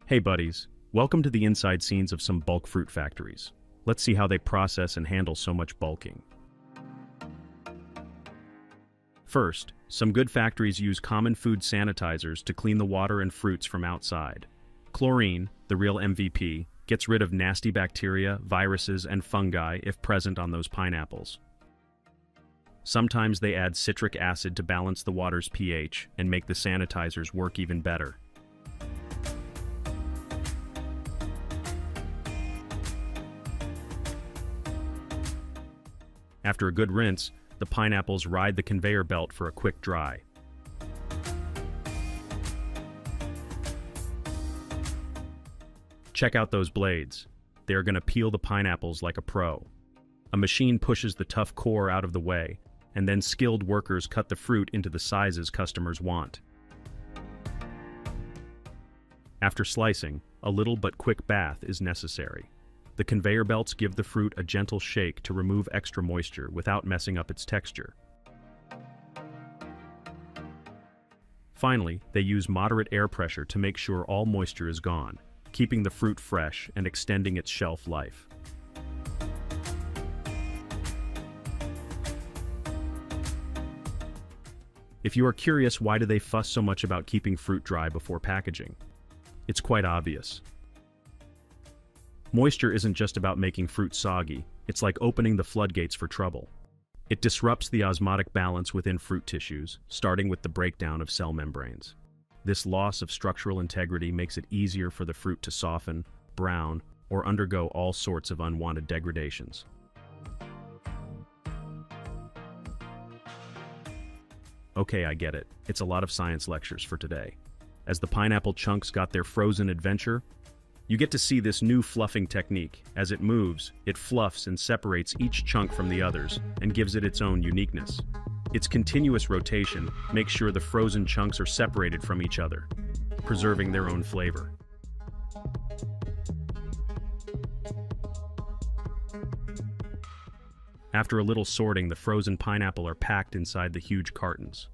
Hey buddies, welcome to the inside scenes of some bulk fruit factories. Let's see how they process and handle so much bulking. First, some good factories use common food sanitizers to clean the water and fruits from outside. Chlorine, the real MVP, gets rid of nasty bacteria, viruses, and fungi if present on those pineapples. Sometimes they add citric acid to balance the water's pH and make the sanitizers work even better. After a good rinse, the pineapples ride the conveyor belt for a quick dry. Check out those blades. They are going to peel the pineapples like a pro. A machine pushes the tough core out of the way, and then skilled workers cut the fruit into the sizes customers want. After slicing, a little but quick bath is necessary. The conveyor belts give the fruit a gentle shake to remove extra moisture without messing up its texture. Finally, they use moderate air pressure to make sure all moisture is gone, keeping the fruit fresh and extending its shelf life. If you are curious why do they fuss so much about keeping fruit dry before packaging, it's quite obvious. Moisture isn't just about making fruit soggy, it's like opening the floodgates for trouble. It disrupts the osmotic balance within fruit tissues, starting with the breakdown of cell membranes. This loss of structural integrity makes it easier for the fruit to soften, brown, or undergo all sorts of unwanted degradations. Okay, I get it. It's a lot of science lectures for today. As the pineapple chunks got their frozen adventure, you get to see this new fluffing technique. As it moves, it fluffs and separates each chunk from the others and gives it its own uniqueness. Its continuous rotation makes sure the frozen chunks are separated from each other, preserving their own flavor. After a little sorting, the frozen pineapple are packed inside the huge cartons.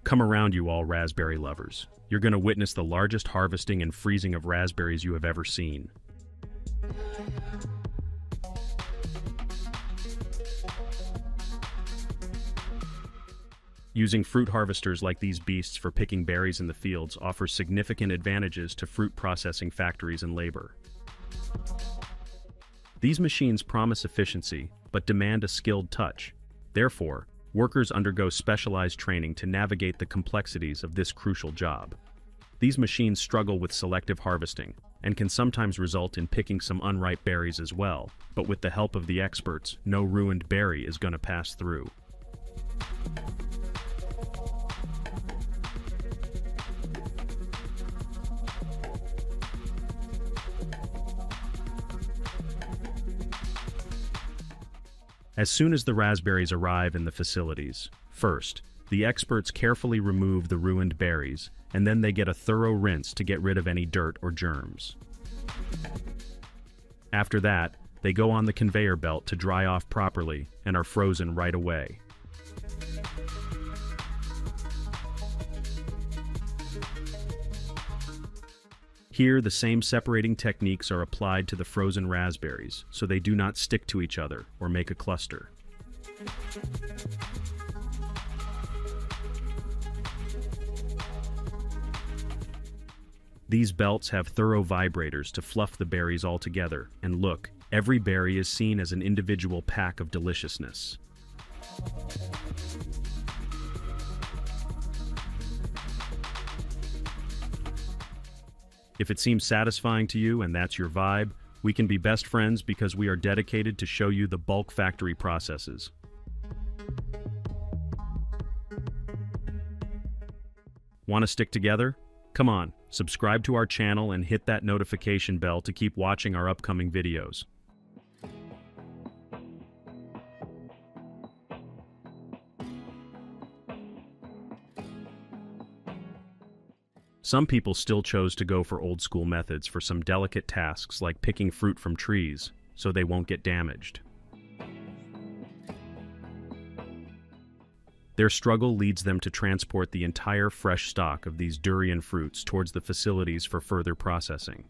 Come around, you all raspberry lovers. You're going to witness the largest harvesting and freezing of raspberries you have ever seen. Using fruit harvesters like these beasts for picking berries in the fields offers significant advantages to fruit processing factories and labor. These machines promise efficiency, but demand a skilled touch. Therefore, workers undergo specialized training to navigate the complexities of this crucial job. These machines struggle with selective harvesting, and can sometimes result in picking some unripe berries as well, but with the help of the experts, no ruined berry is going to pass through. As soon as the raspberries arrive in the facilities, first, the experts carefully remove the ruined berries, and then they get a thorough rinse to get rid of any dirt or germs. After that, they go on the conveyor belt to dry off properly and are frozen right away. Here, the same separating techniques are applied to the frozen raspberries, so they do not stick to each other or make a cluster. These belts have thorough vibrators to fluff the berries all together, and look, every berry is seen as an individual pack of deliciousness. If it seems satisfying to you and that's your vibe, we can be best friends because we are dedicated to show you the bulk factory processes. Want to stick together? Come on, subscribe to our channel and hit that notification bell to keep watching our upcoming videos. Some people still chose to go for old school methods for some delicate tasks like picking fruit from trees, so they won't get damaged. Their struggle leads them to transport the entire fresh stock of these durian fruits towards the facilities for further processing.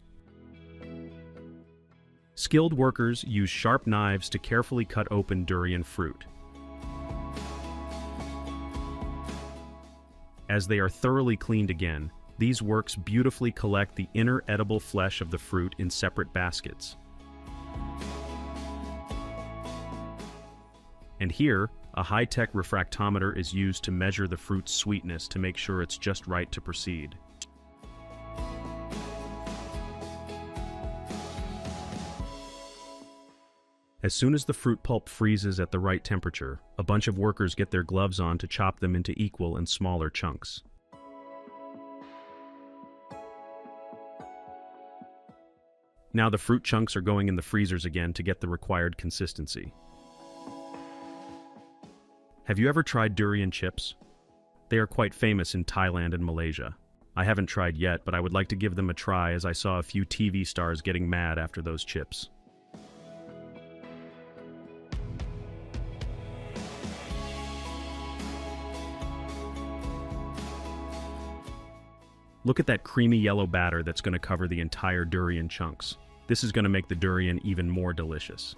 Skilled workers use sharp knives to carefully cut open durian fruit. As they are thoroughly cleaned again, these works beautifully collect the inner edible flesh of the fruit in separate baskets. And here, a high-tech refractometer is used to measure the fruit's sweetness to make sure it's just right to proceed. As soon as the fruit pulp freezes at the right temperature, a bunch of workers get their gloves on to chop them into equal and smaller chunks. Now the fruit chunks are going in the freezers again to get the required consistency. Have you ever tried durian chips? They are quite famous in Thailand and Malaysia. I haven't tried yet, but I would like to give them a try as I saw a few TV stars getting mad after those chips. Look at that creamy yellow batter that's going to cover the entire durian chunks. This is going to make the durian even more delicious.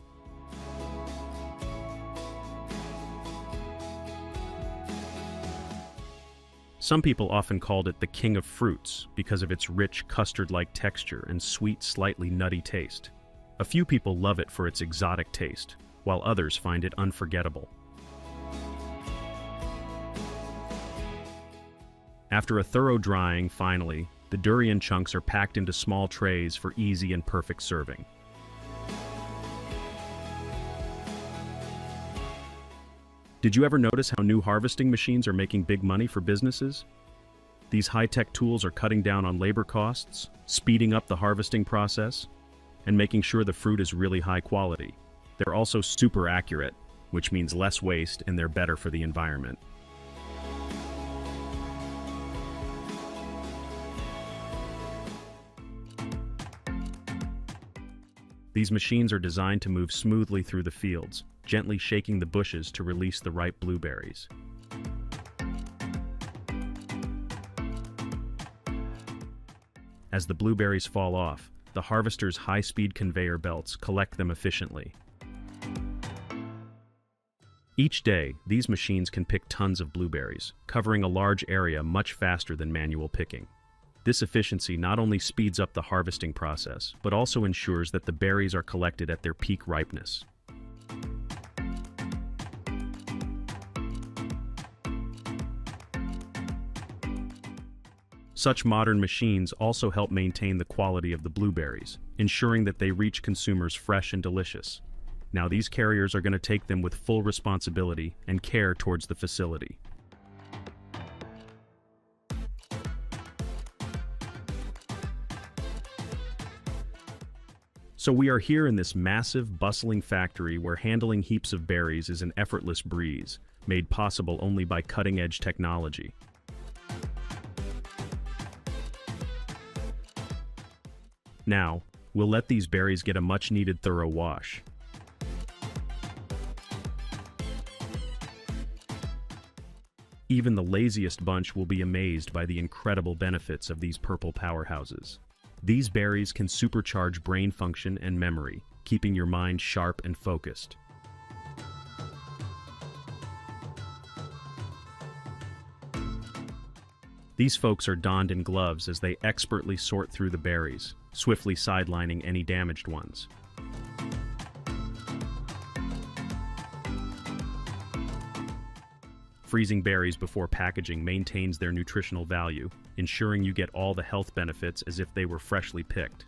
Some people often called it the king of fruits because of its rich custard-like texture and sweet, slightly nutty taste. A few people love it for its exotic taste, while others find it unforgettable. After a thorough drying, finally, the durian chunks are packed into small trays for easy and perfect serving. Did you ever notice how new harvesting machines are making big money for businesses? These high-tech tools are cutting down on labor costs, speeding up the harvesting process, and making sure the fruit is really high quality. They're also super accurate, which means less waste, and they're better for the environment. These machines are designed to move smoothly through the fields, gently shaking the bushes to release the ripe blueberries. As the blueberries fall off, the harvester's high-speed conveyor belts collect them efficiently. Each day, these machines can pick tons of blueberries, covering a large area much faster than manual picking. This efficiency not only speeds up the harvesting process, but also ensures that the berries are collected at their peak ripeness. Such modern machines also help maintain the quality of the blueberries, ensuring that they reach consumers fresh and delicious. Now these carriers are going to take them with full responsibility and care towards the facility. So we are here in this massive, bustling factory where handling heaps of berries is an effortless breeze, made possible only by cutting-edge technology. Now, we'll let these berries get a much-needed thorough wash. Even the laziest bunch will be amazed by the incredible benefits of these purple powerhouses. These berries can supercharge brain function and memory, keeping your mind sharp and focused. These folks are donned in gloves as they expertly sort through the berries, swiftly sidelining any damaged ones. Freezing berries before packaging maintains their nutritional value, ensuring you get all the health benefits as if they were freshly picked.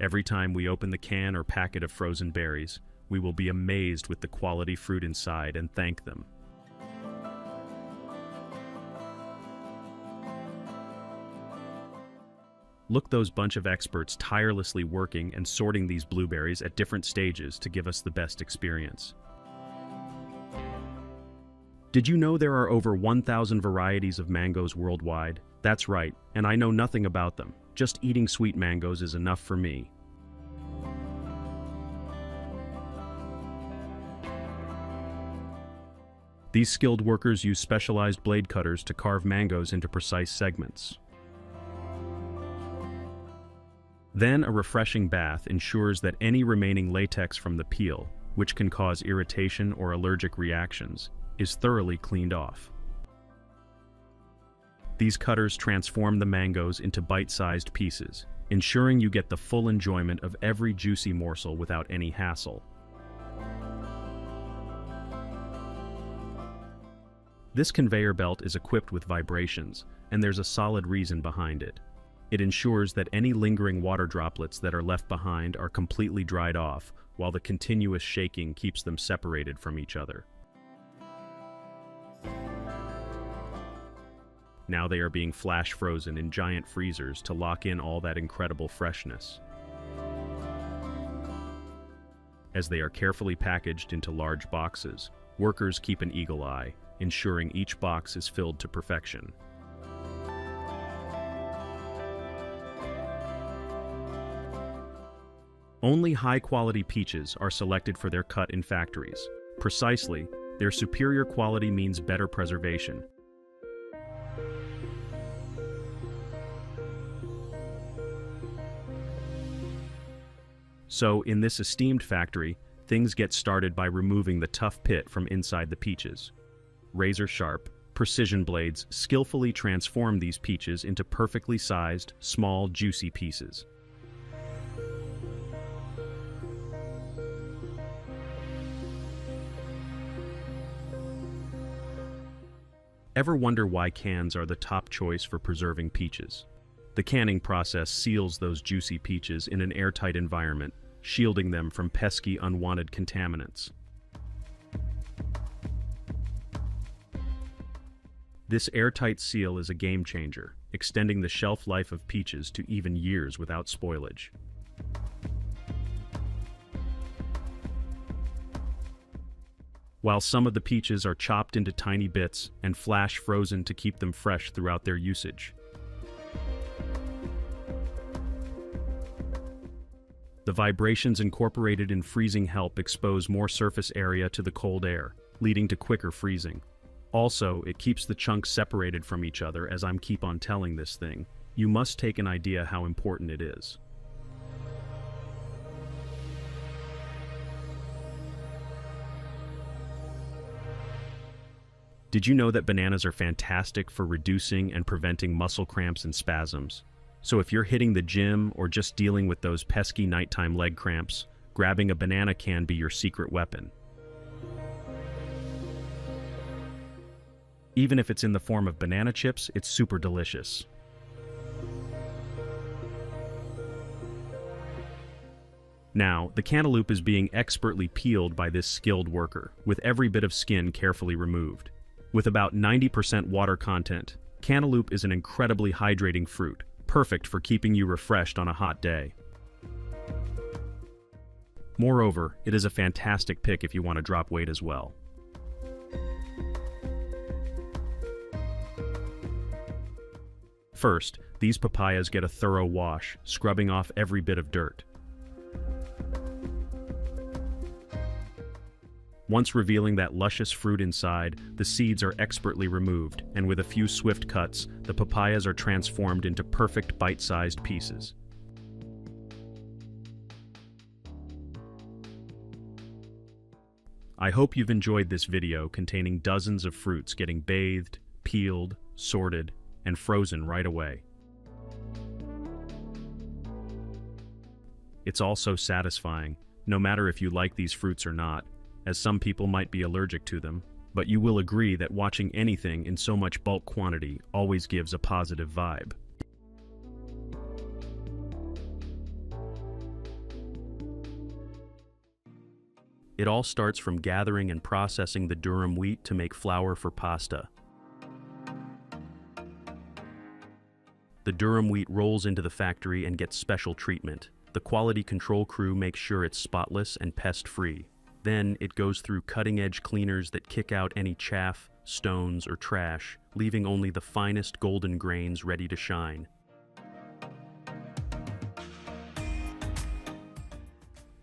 Every time we open the can or packet of frozen berries, we will be amazed with the quality fruit inside and thank them. Look, those bunch of experts tirelessly working and sorting these blueberries at different stages to give us the best experience. Did you know there are over 1,000 varieties of mangoes worldwide? That's right, and I know nothing about them. Just eating sweet mangoes is enough for me. These skilled workers use specialized blade cutters to carve mangoes into precise segments. Then a refreshing bath ensures that any remaining latex from the peel, which can cause irritation or allergic reactions, is thoroughly cleaned off. These cutters transform the mangoes into bite-sized pieces, ensuring you get the full enjoyment of every juicy morsel without any hassle. This conveyor belt is equipped with vibrations, and there's a solid reason behind it. It ensures that any lingering water droplets that are left behind are completely dried off, while the continuous shaking keeps them separated from each other. Now they are being flash frozen in giant freezers to lock in all that incredible freshness. As they are carefully packaged into large boxes, workers keep an eagle eye, ensuring each box is filled to perfection. Only high-quality peaches are selected for their cut in factories. Precisely, their superior quality means better preservation. So, in this esteemed factory, things get started by removing the tough pit from inside the peaches. Razor-sharp, precision blades skillfully transform these peaches into perfectly sized, small, juicy pieces. Ever wonder why cans are the top choice for preserving peaches? The canning process seals those juicy peaches in an airtight environment, shielding them from pesky, unwanted contaminants. This airtight seal is a game changer, extending the shelf life of peaches to even years without spoilage. While some of the peaches are chopped into tiny bits and flash frozen to keep them fresh throughout their usage. The vibrations incorporated in freezing help expose more surface area to the cold air, leading to quicker freezing. Also, it keeps the chunks separated from each other. As I'm keep on telling this thing, you must take an idea how important it is. Did you know that bananas are fantastic for reducing and preventing muscle cramps and spasms? So if you're hitting the gym or just dealing with those pesky nighttime leg cramps, grabbing a banana can be your secret weapon. Even if it's in the form of banana chips, it's super delicious. Now, the cantaloupe is being expertly peeled by this skilled worker, with every bit of skin carefully removed. With about 90% water content, cantaloupe is an incredibly hydrating fruit, perfect for keeping you refreshed on a hot day. Moreover, it is a fantastic pick if you want to drop weight as well. First, these papayas get a thorough wash, scrubbing off every bit of dirt. Once revealing that luscious fruit inside, the seeds are expertly removed, and with a few swift cuts, the papayas are transformed into perfect bite-sized pieces. I hope you've enjoyed this video containing dozens of fruits getting bathed, peeled, sorted, and frozen right away. It's all so satisfying, no matter if you like these fruits or not, as some people might be allergic to them, but you will agree that watching anything in so much bulk quantity always gives a positive vibe. It all starts from gathering and processing the durum wheat to make flour for pasta. The durum wheat rolls into the factory and gets special treatment. The quality control crew makes sure it's spotless and pest-free. Then it goes through cutting-edge cleaners that kick out any chaff, stones, or trash, leaving only the finest golden grains ready to shine.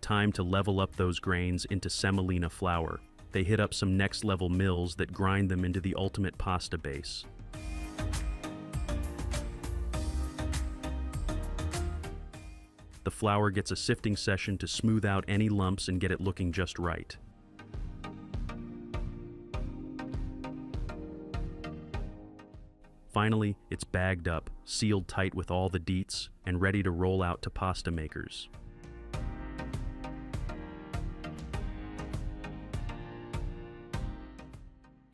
Time to level up those grains into semolina flour. they hit up some next-level mills that grind them into the ultimate pasta base. The flour gets a sifting session to smooth out any lumps and get it looking just right. Finally, it's bagged up, sealed tight with all the deets, and ready to roll out to pasta makers.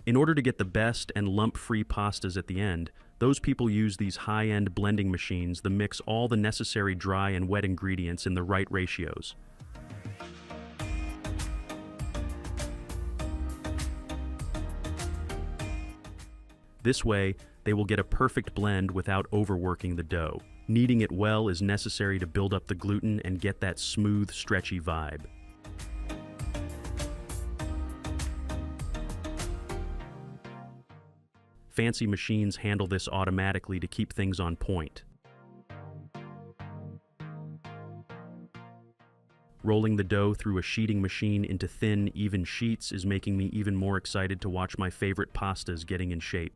In order to get the best and lump-free pastas at the end, those people use these high-end blending machines that mix all the necessary dry and wet ingredients in the right ratios. This way, they will get a perfect blend without overworking the dough. Kneading it well is necessary to build up the gluten and get that smooth, stretchy vibe. Fancy machines handle this automatically to keep things on point. Rolling the dough through a sheeting machine into thin, even sheets is making me even more excited to watch my favorite pastas getting in shape.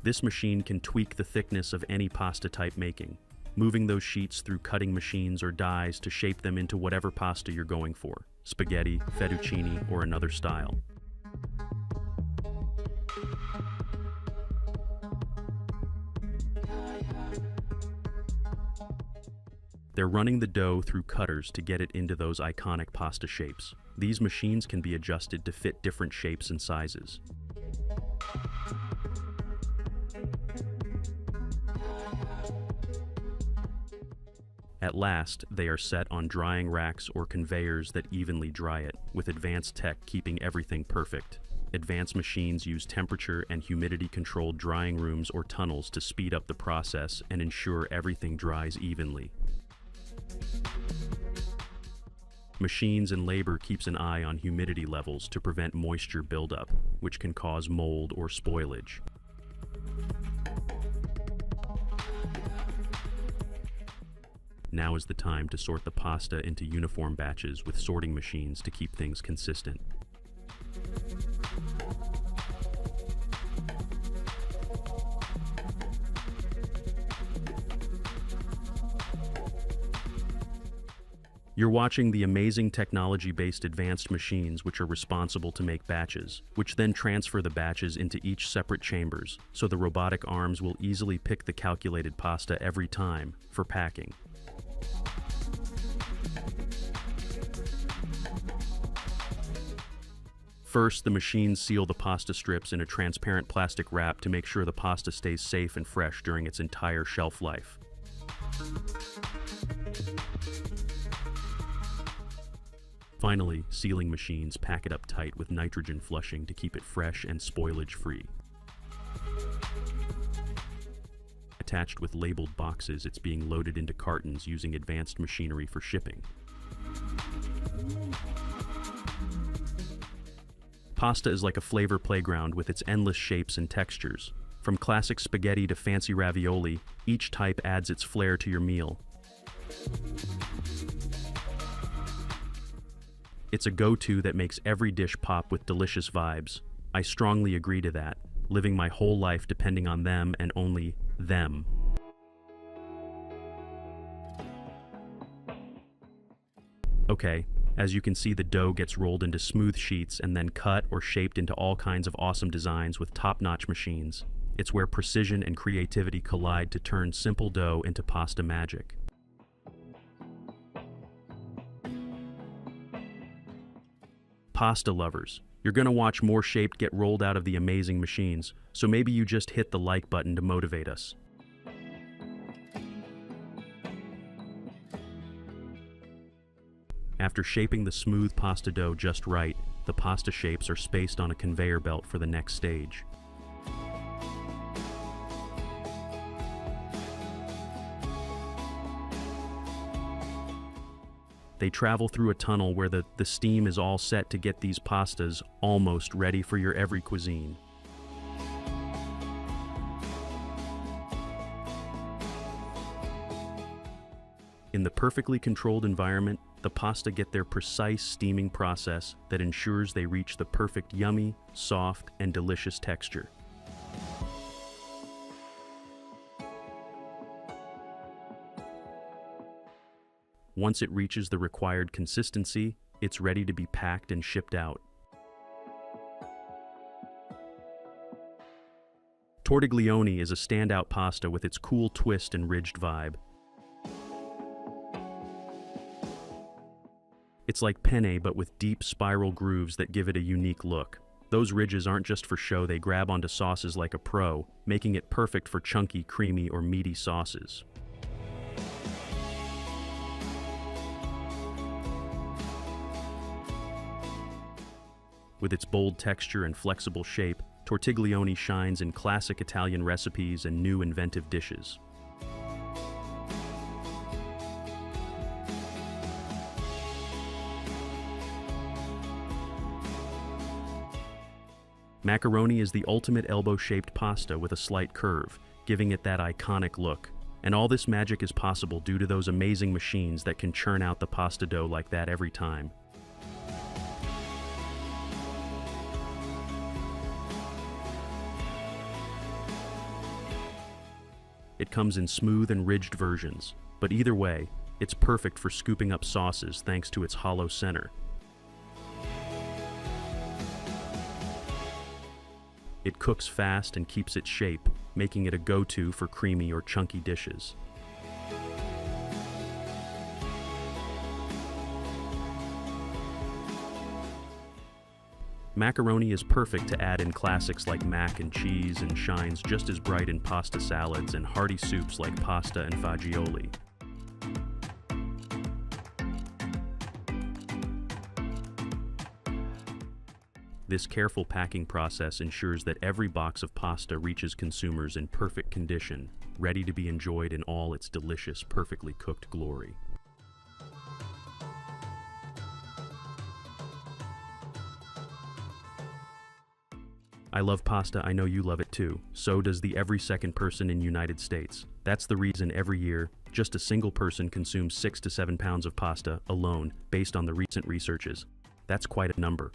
This machine can tweak the thickness of any pasta type making, moving those sheets through cutting machines or dies to shape them into whatever pasta you're going for: spaghetti, fettuccine, or another style. They're running the dough through cutters to get it into those iconic pasta shapes. These machines can be adjusted to fit different shapes and sizes. At last, they are set on drying racks or conveyors that evenly dry it, with advanced tech keeping everything perfect. Advanced machines use temperature and humidity-controlled drying rooms or tunnels to speed up the process and ensure everything dries evenly. Machines and labor keeps an eye on humidity levels to prevent moisture buildup, which can cause mold or spoilage. Now is the time to sort the pasta into uniform batches with sorting machines to keep things consistent. You're watching the amazing technology-based advanced machines which are responsible to make batches, which then transfer the batches into each separate chambers, so the robotic arms will easily pick the calculated pasta every time for packing. First, the machines seal the pasta strips in a transparent plastic wrap to make sure the pasta stays safe and fresh during its entire shelf life. Finally, sealing machines pack it up tight with nitrogen flushing to keep it fresh and spoilage-free. Attached with labeled boxes, it's being loaded into cartons using advanced machinery for shipping. Pasta is like a flavor playground with its endless shapes and textures. From classic spaghetti to fancy ravioli, each type adds its flair to your meal. It's a go-to that makes every dish pop with delicious vibes. I strongly agree to that, living my whole life depending on them and only them. Okay, as you can see, the dough gets rolled into smooth sheets and then cut or shaped into all kinds of awesome designs with top-notch machines. It's where precision and creativity collide to turn simple dough into pasta magic. Pasta lovers, you're gonna watch more shape get rolled out of the amazing machines, so maybe you just hit the like button to motivate us. After shaping the smooth pasta dough just right, the pasta shapes are spaced on a conveyor belt for the next stage. They travel through a tunnel where the steam is all set to get these pastas almost ready for your every cuisine. In the perfectly controlled environment, the pasta get their precise steaming process that ensures they reach the perfect yummy, soft, and delicious texture. Once it reaches the required consistency, it's ready to be packed and shipped out. Tortiglione is a standout pasta with its cool twist and ridged vibe. It's like penne but with deep spiral grooves that give it a unique look. Those ridges aren't just for show, they grab onto sauces like a pro, making it perfect for chunky, creamy, or meaty sauces. With its bold texture and flexible shape, tortiglione shines in classic Italian recipes and new inventive dishes. Macaroni is the ultimate elbow-shaped pasta with a slight curve, giving it that iconic look. And all this magic is possible due to those amazing machines that can churn out the pasta dough like that every time. It comes in smooth and ridged versions, but either way, it's perfect for scooping up sauces thanks to its hollow center. It cooks fast and keeps its shape, making it a go-to for creamy or chunky dishes. Macaroni is perfect to add in classics like mac and cheese and shines just as bright in pasta salads and hearty soups like pasta and fagioli. This careful packing process ensures that every box of pasta reaches consumers in perfect condition, ready to be enjoyed in all its delicious, perfectly cooked glory. I love pasta, I know you love it too. So does the every second person in the United States. That's the reason every year, just a single person consumes 6 to 7 pounds of pasta alone, based on the recent researches. That's quite a number.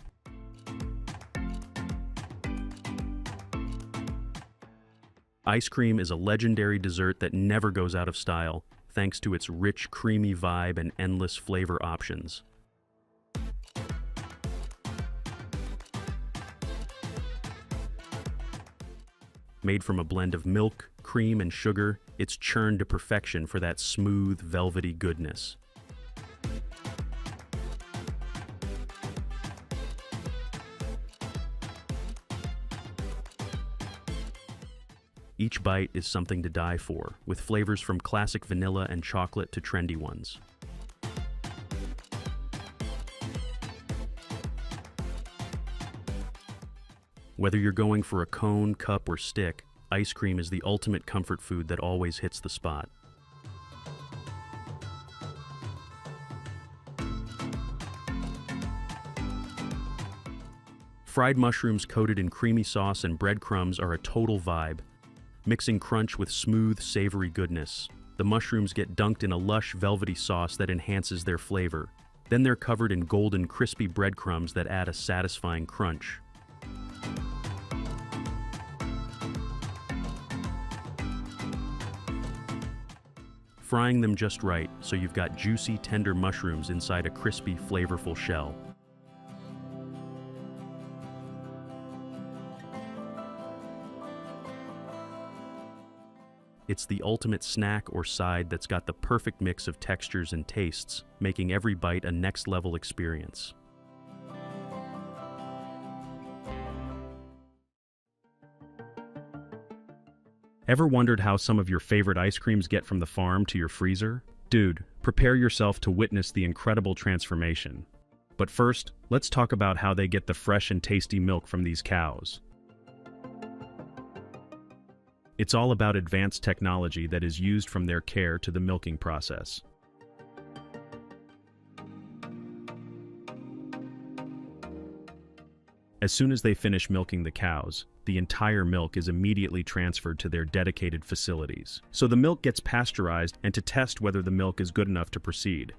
Ice cream is a legendary dessert that never goes out of style, thanks to its rich, creamy vibe and endless flavor options. Made from a blend of milk, cream, and sugar, it's churned to perfection for that smooth, velvety goodness. Each bite is something to die for, with flavors from classic vanilla and chocolate to trendy ones. Whether you're going for a cone, cup, or stick, ice cream is the ultimate comfort food that always hits the spot. Fried mushrooms coated in creamy sauce and breadcrumbs are a total vibe, mixing crunch with smooth, savory goodness. The mushrooms get dunked in a lush, velvety sauce that enhances their flavor. Then they're covered in golden, crispy breadcrumbs that add a satisfying crunch. Frying them just right, so you've got juicy, tender mushrooms inside a crispy, flavorful shell. It's the ultimate snack or side that's got the perfect mix of textures and tastes, making every bite a next-level experience. Ever wondered how some of your favorite ice creams get from the farm to your freezer? Dude, prepare yourself to witness the incredible transformation. But first, let's talk about how they get the fresh and tasty milk from these cows. It's all about advanced technology that is used from their care to the milking process. As soon as they finish milking the cows, the entire milk is immediately transferred to their dedicated facilities. So the milk gets pasteurized and to test whether the milk is good enough to proceed.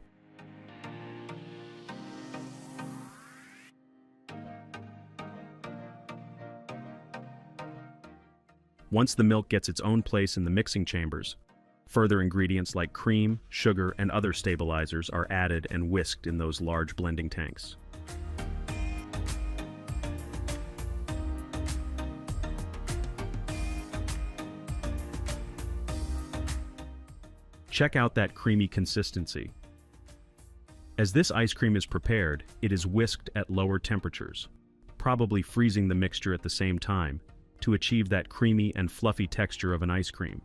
Once the milk gets its own place in the mixing chambers, further ingredients like cream, sugar, and other stabilizers are added and whisked in those large blending tanks. Check out that creamy consistency. As this ice cream is prepared, it is whisked at lower temperatures, probably freezing the mixture at the same time, to achieve that creamy and fluffy texture of an ice cream.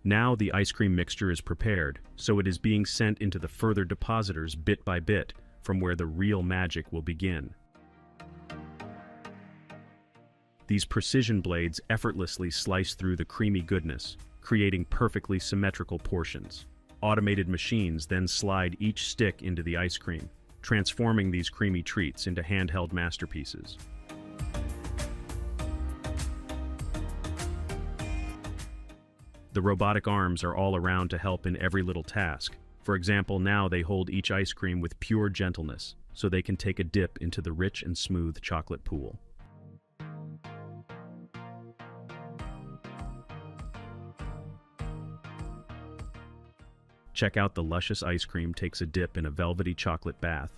Now the ice cream mixture is prepared, so it is being sent into the further depositors bit by bit, from where the real magic will begin. These precision blades effortlessly slice through the creamy goodness, creating perfectly symmetrical portions. Automated machines then slide each stick into the ice cream, transforming these creamy treats into handheld masterpieces. The robotic arms are all around to help in every little task. For example, now they hold each ice cream with pure gentleness, so they can take a dip into the rich and smooth chocolate pool. Check out the luscious ice cream takes a dip in a velvety chocolate bath,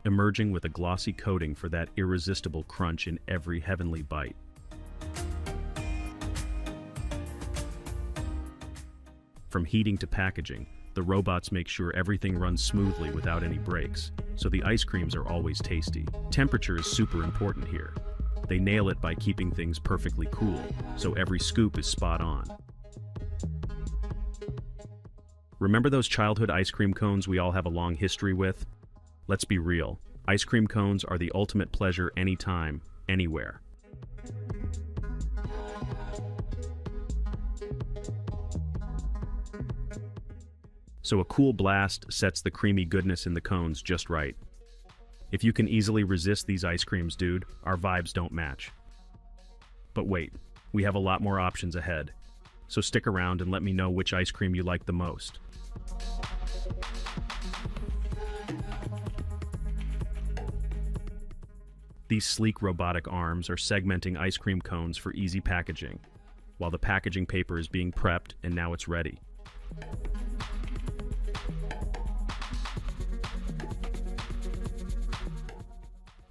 emerging with a glossy coating for that irresistible crunch in every heavenly bite. From heating to packaging, the robots make sure everything runs smoothly without any breaks, so the ice creams are always tasty. Temperature is super important here. They nail it by keeping things perfectly cool, so every scoop is spot on. Remember those childhood ice cream cones we all have a long history with? Let's be real, ice cream cones are the ultimate pleasure anytime, anywhere. So a cool blast sets the creamy goodness in the cones just right. If you can easily resist these ice creams, dude, our vibes don't match. But wait, we have a lot more options ahead. So stick around and let me know which ice cream you like the most. These sleek robotic arms are segmenting ice cream cones for easy packaging, while the packaging paper is being prepped and now it's ready.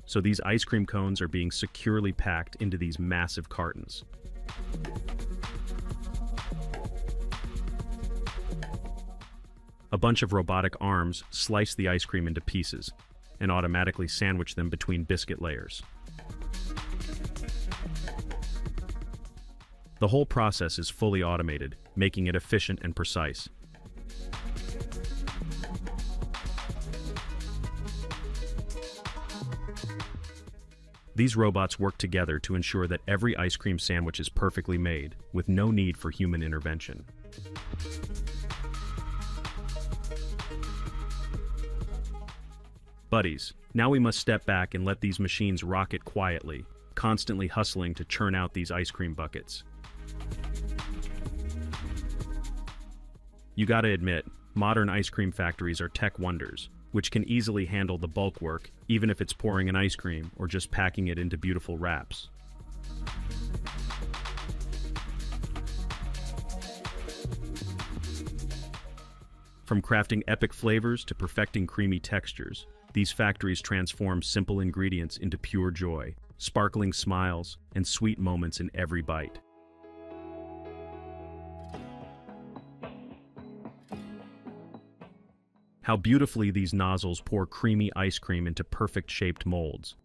So these ice cream cones are being securely packed into these massive cartons. A bunch of robotic arms slice the ice cream into pieces and automatically sandwich them between biscuit layers. The whole process is fully automated, making it efficient and precise. These robots work together to ensure that every ice cream sandwich is perfectly made, with no need for human intervention. Buddies, now we must step back and let these machines rocket quietly, constantly hustling to churn out these ice cream buckets. You gotta admit, modern ice cream factories are tech wonders, which can easily handle the bulk work, even if it's pouring an ice cream or just packing it into beautiful wraps. From crafting epic flavors to perfecting creamy textures, these factories transform simple ingredients into pure joy, sparkling smiles, and sweet moments in every bite. How beautifully these nozzles pour creamy ice cream into perfect-shaped molds.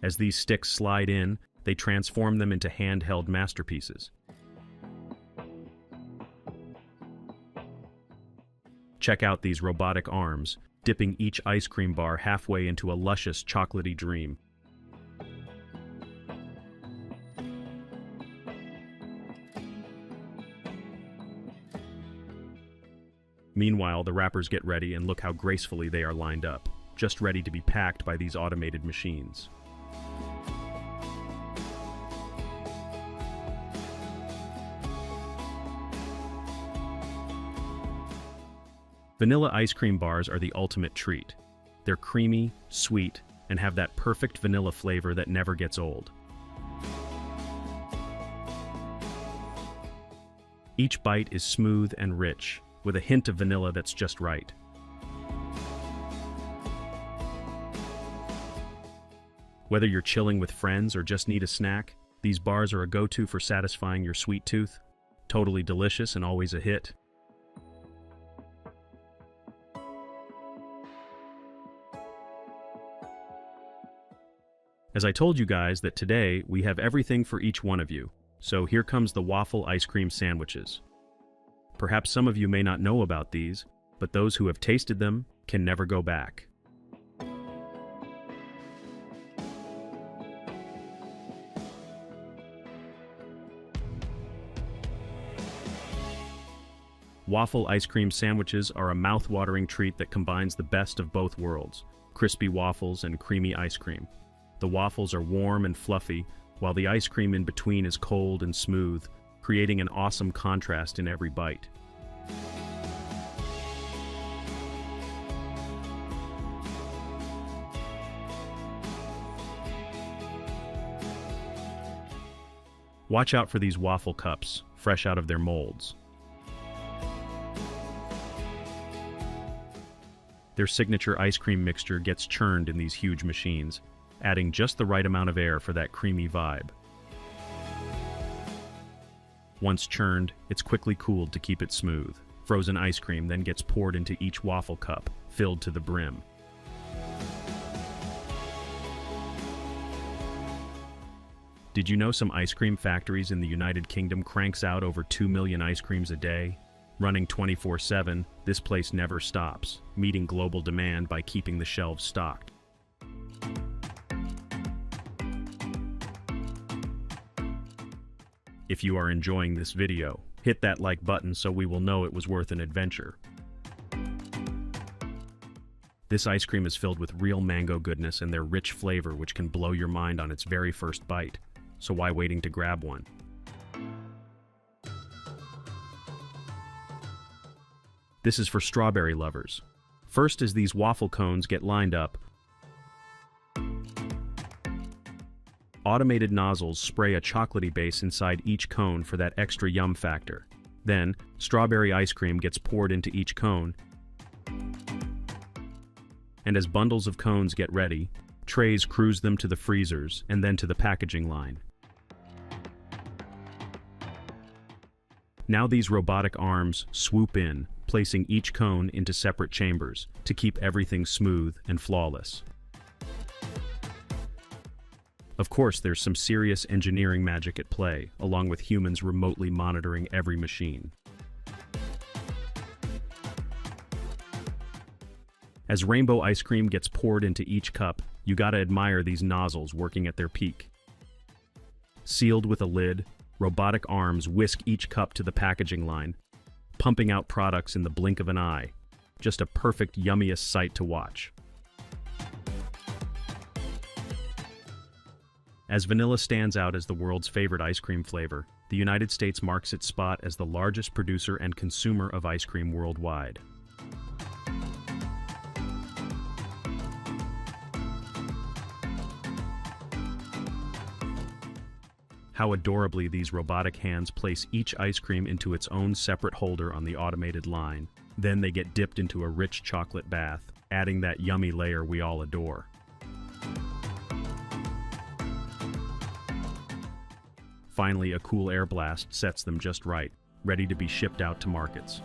As these sticks slide in, they transform them into handheld masterpieces. Check out these robotic arms, dipping each ice cream bar halfway into a luscious chocolatey dream. Meanwhile, the wrappers get ready and look how gracefully they are lined up, just ready to be packed by these automated machines. Vanilla ice cream bars are the ultimate treat. They're creamy, sweet, and have that perfect vanilla flavor that never gets old. Each bite is smooth and rich, with a hint of vanilla that's just right. Whether you're chilling with friends or just need a snack, these bars are a go-to for satisfying your sweet tooth. Totally delicious and always a hit. As I told you guys that today we have everything for each one of you, so here comes the waffle ice cream sandwiches. Perhaps some of you may not know about these, but those who have tasted them can never go back. Waffle ice cream sandwiches are a mouth-watering treat that combines the best of both worlds, crispy waffles and creamy ice cream. The waffles are warm and fluffy, while the ice cream in between is cold and smooth, creating an awesome contrast in every bite. Watch out for these waffle cups, fresh out of their molds. Their signature ice cream mixture gets churned in these huge machines, adding just the right amount of air for that creamy vibe. Once churned, it's quickly cooled to keep it smooth. Frozen ice cream then gets poured into each waffle cup, filled to the brim. Did you know some ice cream factories in the United Kingdom cranks out over 2 million ice creams a day? Running 24/7, this place never stops, meeting global demand by keeping the shelves stocked. If you are enjoying this video, hit that like button so we will know it was worth an adventure. This ice cream is filled with real mango goodness and their rich flavor which can blow your mind on its very first bite. So why waiting to grab one? This is for strawberry lovers. First, as these waffle cones get lined up, automated nozzles spray a chocolatey base inside each cone for that extra yum factor. Then, strawberry ice cream gets poured into each cone, and as bundles of cones get ready, trays cruise them to the freezers and then to the packaging line. Now these robotic arms swoop in, placing each cone into separate chambers to keep everything smooth and flawless. Of course, there's some serious engineering magic at play, along with humans remotely monitoring every machine. As rainbow ice cream gets poured into each cup, you gotta admire these nozzles working at their peak. Sealed with a lid, robotic arms whisk each cup to the packaging line, pumping out products in the blink of an eye. Just a perfect, yummiest sight to watch. As vanilla stands out as the world's favorite ice cream flavor, the United States marks its spot as the largest producer and consumer of ice cream worldwide. How adorably these robotic hands place each ice cream into its own separate holder on the automated line. Then they get dipped into a rich chocolate bath, adding that yummy layer we all adore. Finally, a cool air blast sets them just right, ready to be shipped out to markets.